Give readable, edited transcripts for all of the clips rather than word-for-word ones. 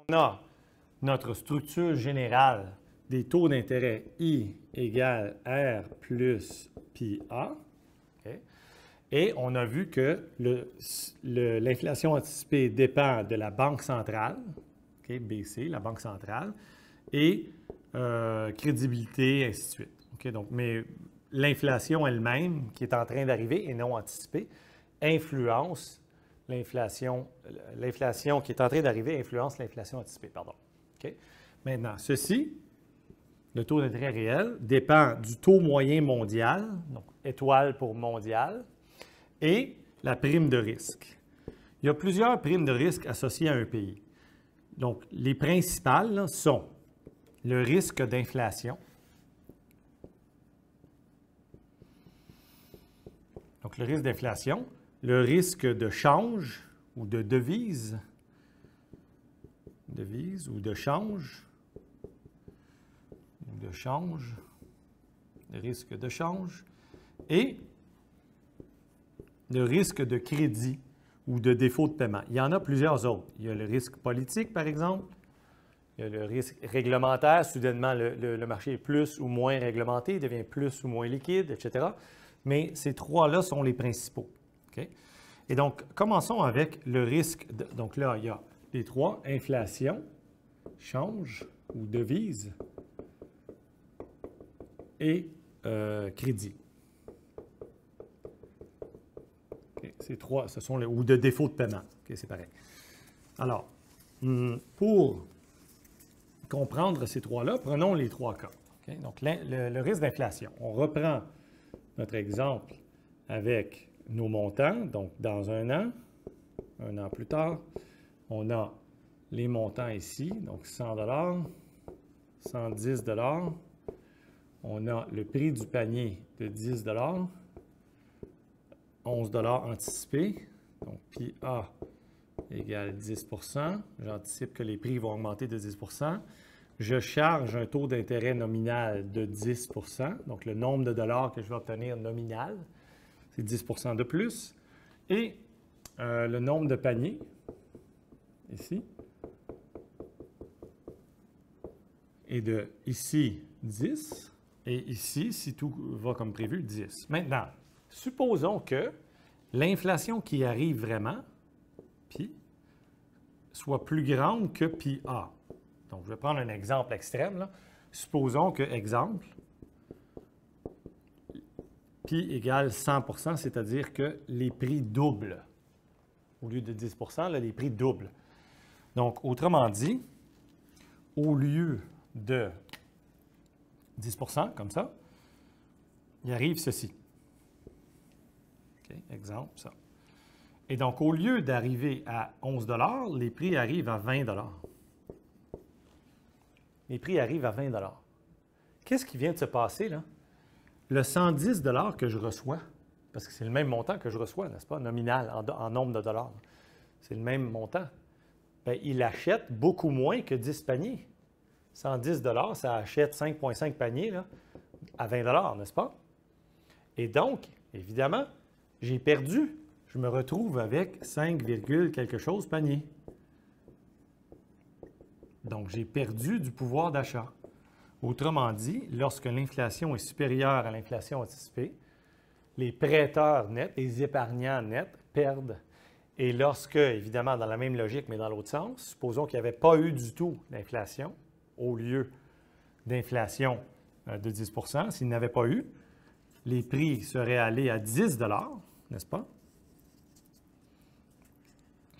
On a notre structure générale des taux d'intérêt I égale R plus pi A. Okay. Et on a vu que l'inflation anticipée dépend de la Banque centrale, okay, BC, la Banque centrale, et crédibilité, ainsi de suite. Okay, donc, mais l'inflation elle-même, qui est en train d'arriver et non anticipée, influence l'inflation qui est en train d'arriver influence l'inflation anticipée. Pardon. Okay. Maintenant, ceci, le taux d'intérêt réel, dépend du taux moyen mondial, donc étoile pour mondial, et la prime de risque. Il y a plusieurs primes de risque associées à un pays. Donc, les principales là, sont le risque d'inflation. Donc, le risque d'inflation, le risque de change ou de devise ou de change, le risque de change, et le risque de crédit ou de défaut de paiement. Il y en a plusieurs autres. Il y a le risque politique, par exemple. Il y a le risque réglementaire. Soudainement, le marché est plus ou moins réglementé, il devient plus ou moins liquide, etc. Mais ces trois-là sont les principaux. Okay? Et donc, commençons avec le risque. Donc là, il y a les trois, inflation, change ou devise et crédit. Okay. Ces trois, ce sont les, ou de défaut de paiement. Okay, c'est pareil. Alors, pour comprendre ces trois-là, prenons les trois cas. Okay? Donc, le risque d'inflation. On reprend notre exemple avec nos montants. Donc, dans un an plus tard, on a les montants ici. Donc, 100 $, 110 $. On a le prix du panier de 10 $, 11 $ anticipé. Donc, pi A égale 10 %. J'anticipe que les prix vont augmenter de 10 %. Je charge un taux d'intérêt nominal de 10 %. Donc, le nombre de dollars que je vais obtenir nominal, c'est 10 % de plus. Et le nombre de paniers, ici, est de ici 10. Et ici, si tout va comme prévu, 10. Maintenant, supposons que l'inflation qui arrive vraiment, pi, soit plus grande que pi A. Donc, je vais prendre un exemple extrême. Là. Supposons que, exemple, pi égale 100 %, c'est-à-dire que les prix doublent. Au lieu de 10 %, là, les prix doublent. Donc, autrement dit, au lieu de 10 % comme ça, il arrive ceci. Okay, exemple, ça. Et donc, au lieu d'arriver à 11 $, les prix arrivent à 20 $. Les prix arrivent à 20 $. Qu'est-ce qui vient de se passer, là? Le 110 $ que je reçois, parce que c'est le même montant que je reçois, n'est-ce pas, nominal, en nombre de dollars. C'est le même montant. Bien, il achète beaucoup moins que 10 paniers. 110 $, ça achète 5,5 paniers là, à 20 $, n'est-ce pas? Et donc, évidemment, j'ai perdu. Je me retrouve avec 5, quelque chose paniers. Donc, j'ai perdu du pouvoir d'achat. Autrement dit, lorsque l'inflation est supérieure à l'inflation anticipée, les prêteurs nets, les épargnants nets perdent. Et lorsque, évidemment, dans la même logique, mais dans l'autre sens, supposons qu'il n'y avait pas eu du tout d'inflation, au lieu d'inflation de 10 %, s'il n'avait pas eu, les prix seraient allés à 10 $, n'est-ce pas?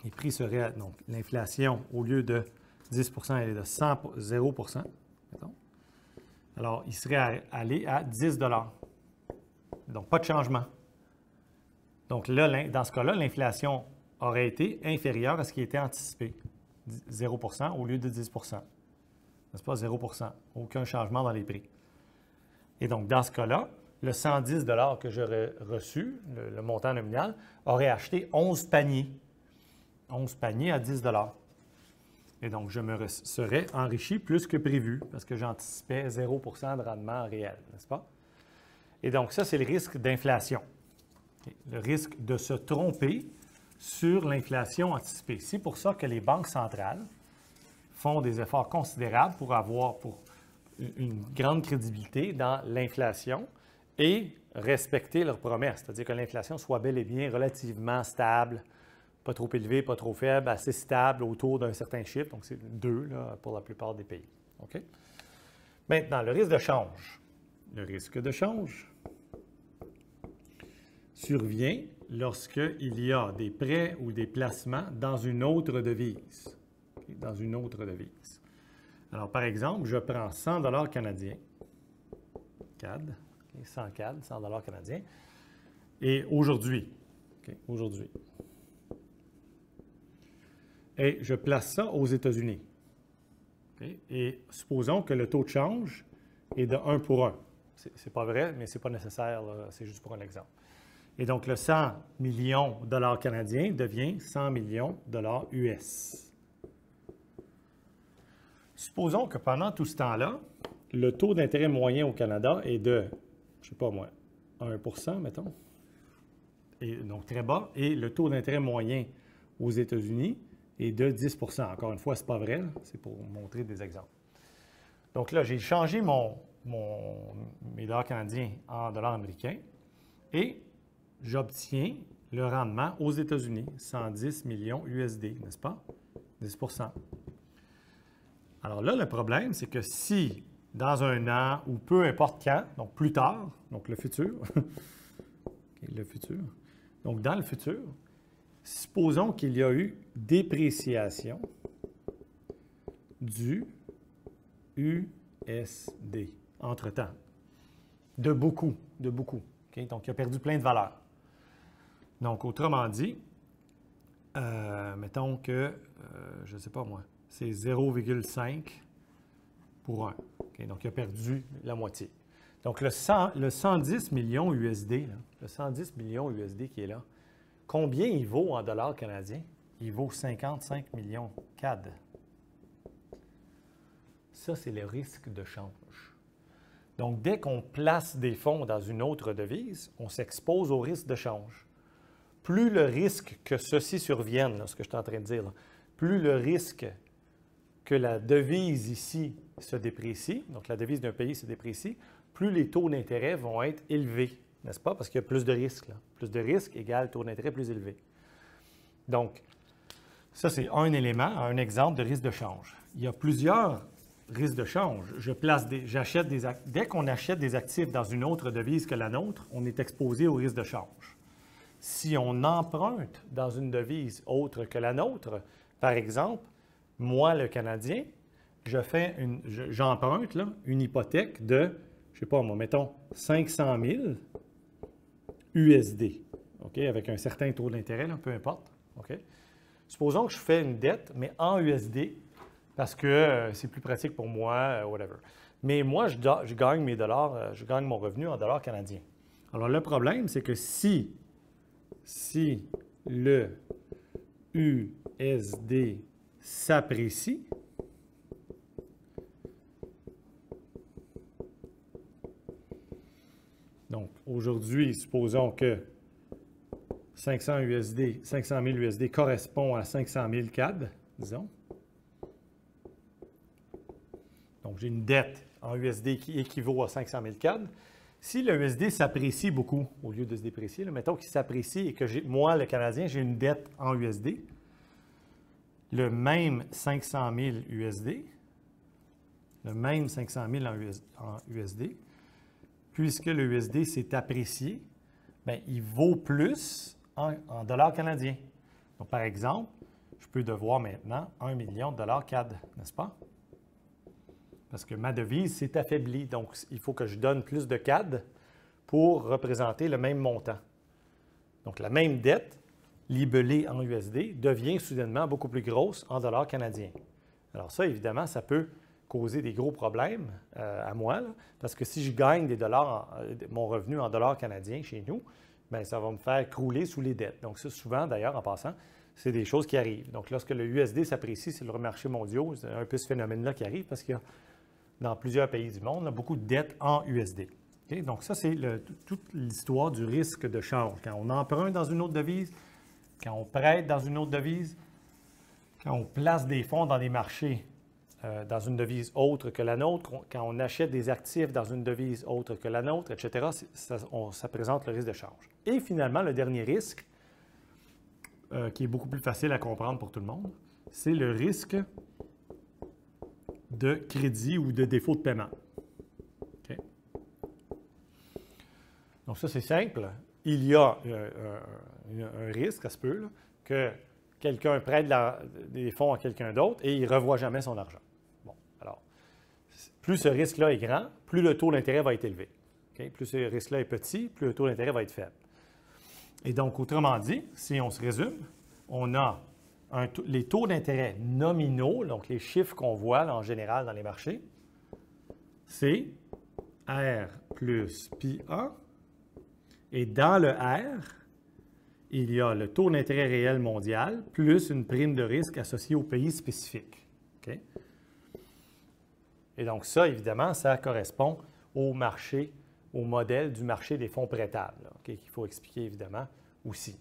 Les prix seraient, donc l'inflation, au lieu de 10 % elle est de 0 %. Mettons. Alors, il serait allé à 10 $. Donc, pas de changement. Donc là, dans ce cas-là, l'inflation aurait été inférieure à ce qui était anticipé. 0 % au lieu de 10 %. N'est-ce pas? 0 %. Aucun changement dans les prix. Et donc, dans ce cas-là, le 110 $ que j'aurais reçu, le montant nominal, aurait acheté 11 paniers. 11 paniers à 10 $. Et donc, je me serais enrichi plus que prévu parce que j'anticipais 0 % de rendement réel, n'est-ce pas? Et donc, ça, c'est le risque d'inflation. Okay. Le risque de se tromper sur l'inflation anticipée. C'est pour ça que les banques centrales font des efforts considérables pour avoir une grande crédibilité dans l'inflation et respecter leurs promesses, c'est-à-dire que l'inflation soit bel et bien relativement stable, pas trop élevée, pas trop faible, assez stable autour d'un certain chiffre, donc c'est 2 là, pour la plupart des pays. OK? Maintenant, le risque de change. Le risque de change survient lorsqu'il y a des prêts ou des placements dans une autre devise. Okay? Dans une autre devise. Alors, par exemple, je prends 100 $ canadiens, CAD, okay? 100 CAD, 100 $ canadiens, et aujourd'hui, et je place ça aux États-Unis. Okay? Et supposons que le taux de change est de 1 pour 1. Ce n'est pas vrai, mais ce n'est pas nécessaire, c'est juste pour un exemple. Et donc, le 100 millions de dollars canadiens devient 100 millions de dollars US. Supposons que pendant tout ce temps-là, le taux d'intérêt moyen au Canada est de, je ne sais pas moi, 1 %, mettons, et donc très bas, et le taux d'intérêt moyen aux États-Unis est de 10 %. Encore une fois, ce n'est pas vrai, c'est pour montrer des exemples. Donc là, j'ai changé mes dollars canadiens en dollars américains et j'obtiens le rendement aux États-Unis, 110 millions USD, n'est-ce pas? 10 %. Alors là, le problème, c'est que si, dans un an ou peu importe quand, donc plus tard, donc le futur, le futur, donc dans le futur, supposons qu'il y a eu dépréciation du USD entre-temps, de beaucoup. Okay? Donc, il a perdu plein de valeur. Donc, autrement dit, mettons que, je ne sais pas moi, c'est 0,5 pour 1. Okay? Donc, il a perdu la moitié. Donc, le 110 millions USD, là, le 110 millions USD qui est là, combien il vaut en dollars canadiens? Il vaut 55 millions CAD. Ça, c'est le risque de change. Donc, dès qu'on place des fonds dans une autre devise, on s'expose au risque de change. Plus le risque que ceci survienne, là, ce que je suis en train de dire, là, plus le risque que la devise ici se déprécie, donc la devise d'un pays se déprécie, plus les taux d'intérêt vont être élevés, n'est-ce pas? Parce qu'il y a plus de risques. Là. Plus de risques égale taux d'intérêt plus élevé. Donc, ça, c'est un élément, un exemple de risque de change. Il y a plusieurs risques de change. Dès qu'on achète des actifs dans une autre devise que la nôtre, on est exposé au risque de change. Si on emprunte dans une devise autre que la nôtre, par exemple, moi, le Canadien, j'emprunte une hypothèque de, je ne sais pas moi, mettons 500 000 USD, okay, avec un certain taux d'intérêt, peu importe. Okay. Supposons que je fais une dette, mais en USD, parce que c'est plus pratique pour moi, whatever. Mais moi, je gagne mes dollars, je gagne mon revenu en dollars canadiens. Alors, le problème, c'est que si le USD s'apprécie, donc aujourd'hui, supposons que 500 000 USD correspond à 500 000 CAD, disons. Donc, j'ai une dette en USD qui équivaut à 500 000 CAD. Si le USD s'apprécie beaucoup, au lieu de se déprécier, là, mettons qu'il s'apprécie et que moi, le Canadien, j'ai une dette en USD, le même 500 000 USD, en USD, puisque le USD s'est apprécié, bien, il vaut plus en dollars canadiens. Donc, par exemple, je peux devoir maintenant 1 million de dollars CAD, n'est-ce pas? Parce que ma devise s'est affaiblie. Donc, il faut que je donne plus de CAD pour représenter le même montant. Donc, la même dette libellée en USD devient soudainement beaucoup plus grosse en dollars canadiens. Alors ça, évidemment, ça peut causer des gros problèmes à moi, là, parce que si je gagne des dollars, mon revenu en dollars canadiens chez nous, bien, ça va me faire crouler sous les dettes. Donc ça, souvent, d'ailleurs, en passant, c'est des choses qui arrivent. Donc, lorsque le USD s'apprécie sur le marché mondial, c'est un peu ce phénomène-là qui arrive parce qu'il y a, dans plusieurs pays du monde, beaucoup de dettes en USD. Okay? Donc, ça, c'est toute l'histoire du risque de change. Quand on emprunte dans une autre devise, quand on prête dans une autre devise, quand on place des fonds dans des marchés dans une devise autre que la nôtre, quand on achète des actifs dans une devise autre que la nôtre, etc., ça présente le risque de change. Et finalement, le dernier risque, qui est beaucoup plus facile à comprendre pour tout le monde, c'est le risque de crédit ou de défaut de paiement. Okay? Donc ça, c'est simple. Il y a un risque, ça se peut, là, que quelqu'un prête des fonds à quelqu'un d'autre et il ne revoit jamais son argent. Bon, alors, plus ce risque-là est grand, plus le taux d'intérêt va être élevé. Okay? Plus ce risque-là est petit, plus le taux d'intérêt va être faible. Et donc, autrement dit, si on se résume, on a les taux d'intérêt nominaux, donc les chiffres qu'on voit là, en général dans les marchés, c'est R plus pi A. Et dans le R, il y a le taux d'intérêt réel mondial plus une prime de risque associée au pays spécifique. Okay? Et donc ça, évidemment, ça correspond au marché, au modèle du marché des fonds prêtables, okay, qu'il faut expliquer évidemment aussi.